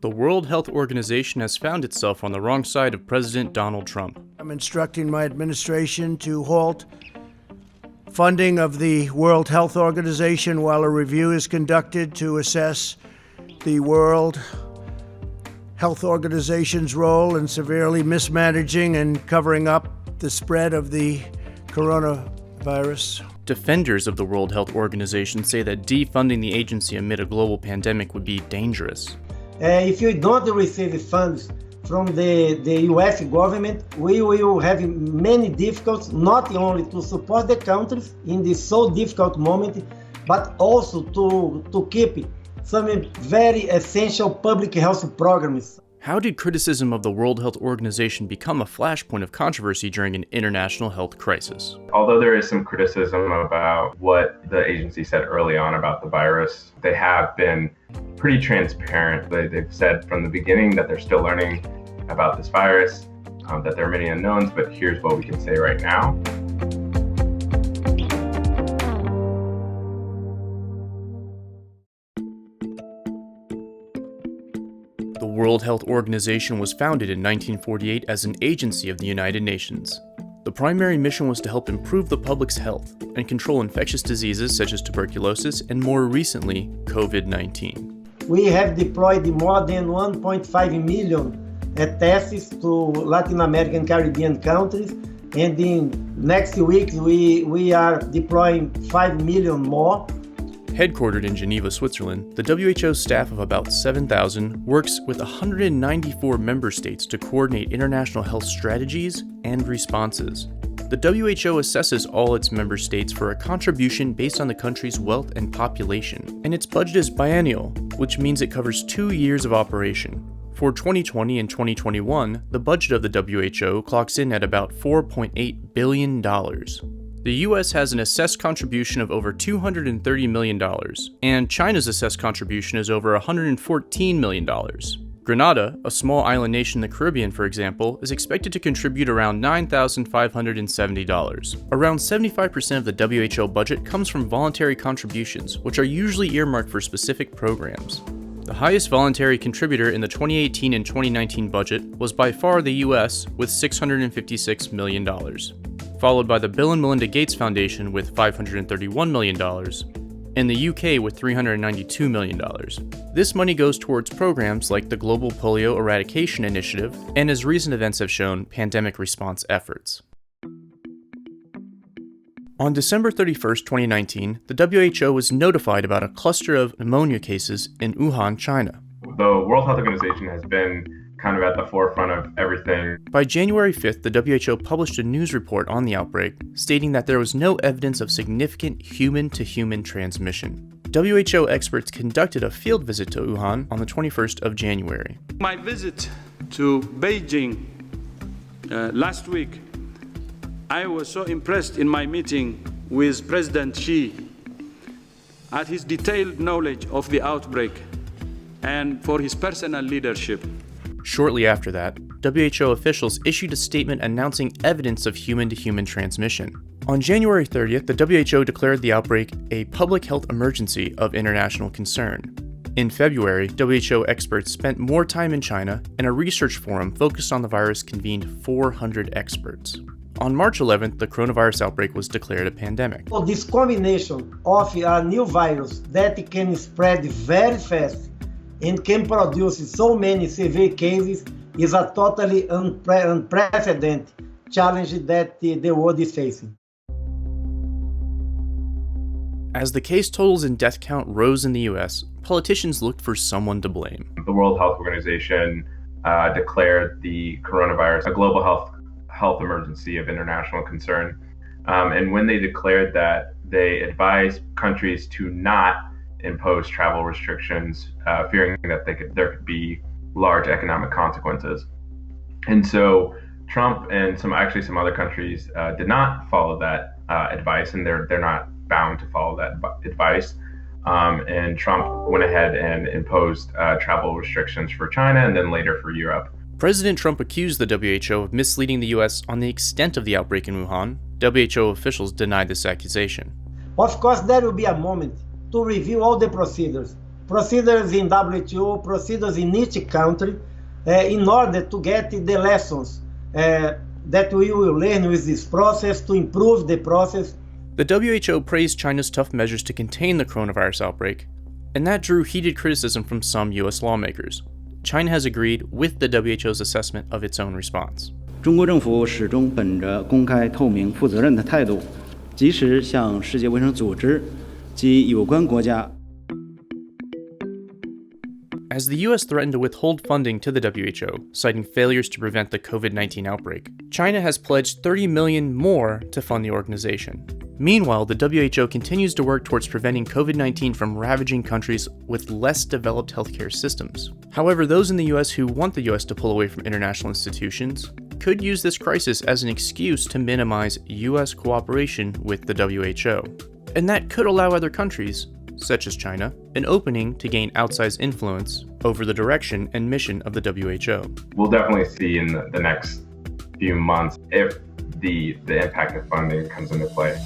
The World Health Organization has found itself on the wrong side of President Donald Trump. I'm instructing my administration to halt funding of the World Health Organization while a review is conducted to assess the World Health Organization's role in severely mismanaging and covering up the spread of the coronavirus. Defenders of the World Health Organization say that defunding the agency amid a global pandemic would be dangerous. If you don't receive funds from the US government, we will have many difficulties, not only to support the countries in this so difficult moment, but also to keep some very essential public health programs. How did criticism of the World Health Organization become a flashpoint of controversy during an international health crisis? Although there is some criticism about what the agency said early on about the virus, they have been pretty transparent. They've said from the beginning that they're still learning about this virus, that there are many unknowns, but here's what we can say right now. The World Health Organization was founded in 1948 as an agency of the United Nations. The primary mission was to help improve the public's health and control infectious diseases such as tuberculosis and, more recently, COVID-19. We have deployed more than 1.5 million tests to Latin American Caribbean countries, and in next week we are deploying 5 million more. Headquartered in Geneva, Switzerland, the WHO staff of about 7,000 works with 194 member states to coordinate international health strategies and responses. The WHO assesses all its member states for a contribution based on the country's wealth and population, and its budget is biennial, which means it covers 2 years of operation. For 2020 and 2021, the budget of the WHO clocks in at about $4.8 billion. The US has an assessed contribution of over $230 million, and China's assessed contribution is over $114 million. Grenada, a small island nation in the Caribbean, for example, is expected to contribute around $9,570. Around 75% of the WHO budget comes from voluntary contributions, which are usually earmarked for specific programs. The highest voluntary contributor in the 2018 and 2019 budget was by far the US, with $656 million, followed by the Bill and Melinda Gates Foundation with $531 million, and the UK with $392 million. This money goes towards programs like the Global Polio Eradication Initiative, and as recent events have shown, pandemic response efforts. On December 31st, 2019, the WHO was notified about a cluster of pneumonia cases in Wuhan, China. The World Health Organization has been kind of at the forefront of everything. By January 5th, the WHO published a news report on the outbreak, stating that there was no evidence of significant human-to-human transmission. WHO experts conducted a field visit to Wuhan on the 21st of January. My visit to Beijing last week, I was so impressed in my meeting with President Xi at his detailed knowledge of the outbreak and for his personal leadership. Shortly after that, WHO officials issued a statement announcing evidence of human-to-human transmission. On January 30th, the WHO declared the outbreak a public health emergency of international concern. In February, WHO experts spent more time in China, and a research forum focused on the virus convened 400 experts. On March 11th, the coronavirus outbreak was declared a pandemic. So this combination of a new virus that can spread very fast and can produce so many severe cases is a totally unprecedented challenge that the world is facing. As the case totals and death count rose in the US, politicians looked for someone to blame. The World Health Organization declared the coronavirus a global health emergency of international concern. And when they declared that, they advised countries to not impose travel restrictions, fearing that there could be large economic consequences. And so Trump and some other countries did not follow that advice, and they're not bound to follow that advice. And Trump went ahead and imposed travel restrictions for China and then later for Europe. President Trump accused the WHO of misleading the US on the extent of the outbreak in Wuhan. WHO officials denied this accusation. Of course, there will be a moment to review all the procedures, procedures in WTO, procedures in each country, in order to get the lessons that we will learn with this process to improve the process. The WHO praised China's tough measures to contain the coronavirus outbreak, and that drew heated criticism from some US lawmakers. China has agreed with the WHO's assessment of its own response. 中国政府始终本着公开、透明、负责任的态度，及时向世界卫生组织及有关国家。 As the US threatened to withhold funding to the WHO, citing failures to prevent the COVID-19 outbreak, China has pledged $30 million more to fund the organization. Meanwhile, the WHO continues to work towards preventing COVID-19 from ravaging countries with less developed healthcare systems. However, those in the US who want the US to pull away from international institutions could use this crisis as an excuse to minimize US cooperation with the WHO. And that could allow other countries, such as China, an opening to gain outsized influence over the direction and mission of the WHO. We'll definitely see in the next few months if the impact of funding comes into play.